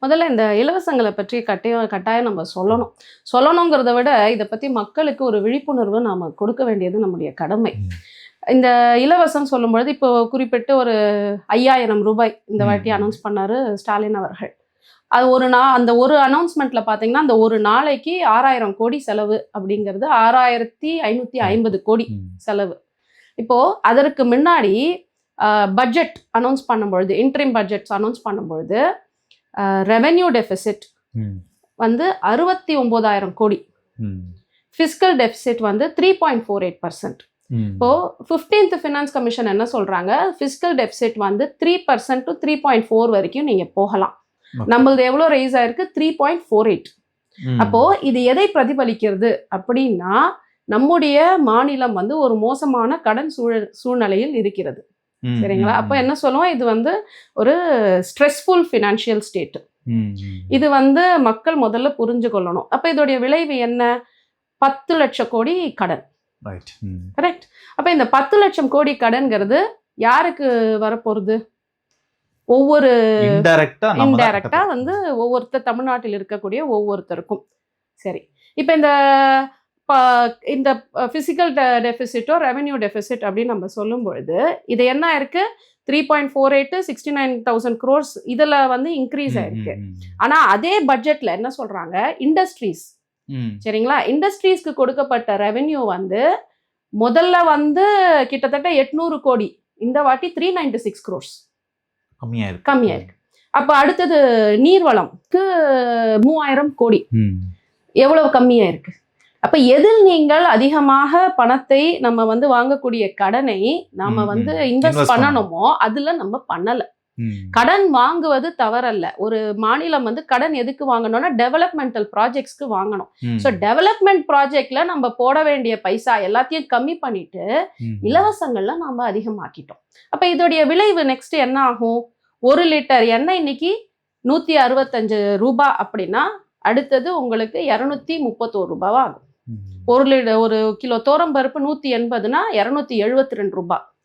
முதல்ல இந்த இலவசங்கள பற்றி கட்டாயம் நம்ம சொல்லணும். சொல்லணுங்கிறத விட, இத பத்தி மக்களுக்கு ஒரு விழிப்புணர்வு நாம கொடுக்க வேண்டியது நம்முடைய கடமை. ம். இந்த இலவசம் சொல்லும்பொழுது, இப்போ குறிப்பிட்டு ஒரு ரூ. 5,000 இந்த வாட்டி ம். அனௌன்ஸ் பண்ணாரு ஸ்டாலின் அவர்கள். அது அந்த ஒரு அனௌன்ஸ்மெண்ட்ல பார்த்தீங்கன்னா, அந்த ஒரு நாளைக்கு 6,000 கோடி செலவு அப்படிங்கிறது 6,550 கோடி ம். செலவு. இப்போ அதற்கு முன்னாடி பட்ஜெட் அனௌன்ஸ் பண்ணும்பொழுது, இன்டரிம் பட்ஜெட்ஸ் அனௌன்ஸ் பண்ணும்பொழுது, ரெவென்யூ டெபிசிட் ம். வந்து 69,000 கோடி. ம். ஃபிஸ்கல் டெபிசிட் வந்து 3.48%. ம். இப்போ 15th ஃபினான்ஸ் கமிஷன் என்ன சொல்றாங்க, ஃபிஸ்கல் டெபிசிட் வந்து 3% to 3.4 வரைக்கும் நீங்க போகலாம். Okay. நம்மளது எவ்வளோ ரைஸ் ஆயிருக்கு? 3.48. ம். அப்போ இது எதை பிரதிபலிக்கிறது அப்படின்னா, நம்முடைய மாநிலம் வந்து ஒரு மோசமான கடன் சூழ்நிலையில் இருக்கிறது. ம். சரிங்களா? ம். அப்போ என்ன சொல்லுவோம், இது வந்து ஒரு ஸ்ட்ரெஸ்ஃபுல் ஃபினான்ஷியல் ஸ்டேட். ம். ம். இது வந்து மக்கள் முதல்ல புரிஞ்சு கொள்ளணும். அப்போ இதோடைய விளைவு என்ன? 10 லட்சம் கோடி கடன். Right. ம். கரெக்ட்? அப்போ இந்த 10 லட்சம் கோடி கடன்கிறது யாருக்கு வரப்போகுது? ஒவ்வொரு இன்டைரக்டா இன்டைரக்டா வந்து தமிழ்நாட்டில் இருக்கக்கூடிய ஒவ்வொருத்தருக்கும். சரி, இப்போ இந்த பிசிக்கல் டெபிசிட்டோ ரெவென்யூ டெபிசிட் அப்படின்னு நம்ம சொல்லும் பொழுது, இது என்ன இருக்கு? 3.48 69,000 crores இதுல வந்து இன்க்ரீஸ் ஆயிருக்கு. ஆனா அதே பட்ஜெட்ல என்ன சொல்றாங்க, இண்டஸ்ட்ரீஸ், சரிங்களா, இண்டஸ்ட்ரீஸ்க்கு கொடுக்கப்பட்ட ரெவென்யூ வந்து முதல்ல வந்து கிட்டத்தட்ட 800 கோடி, இந்த வாட்டி 396 crores கம்மியா இருக்கு. அப்ப அடுத்தது நீர்வளம்க்கு 3000 கோடி, எவ்வளவு கம்மியா இருக்கு? அப்ப எதில் நீங்கள் அதிகமாக பணத்தை நம்ம வந்து வாங்கக்கூடிய கடனை நாம வந்து இன்வெஸ்ட் பண்ணணுமோ அதுல நம்ம பண்ணல. கடன் வாங்குவது தவறல்ல. ஒரு மாநிலம் வந்து கடன் எதுக்கு வாங்கணும்னா டெவலப்மெண்டல் ப்ராஜெக்ட்ஸ்க்கு வாங்கணும். ஸோ டெவலப்மெண்ட் ப்ராஜெக்ட்ல நம்ம போட வேண்டிய பைசா எல்லாத்தையும் கம்மி பண்ணிட்டு இலவசங்கள்ல நம்ம அதிகமாக்கிட்டோம். அப்ப இதோடைய விளைவு நெக்ஸ்ட் என்ன ஆகும்? 1 லிட்டர் எண்ணெய் இன்னைக்கு 165 ரூபாய் அப்படின்னா அடுத்தது உங்களுக்கு 231 ரூபாவா ஆகும். ஒரு கிலோ தோரம் பருப்பு 180னா 272 ரூபாய்.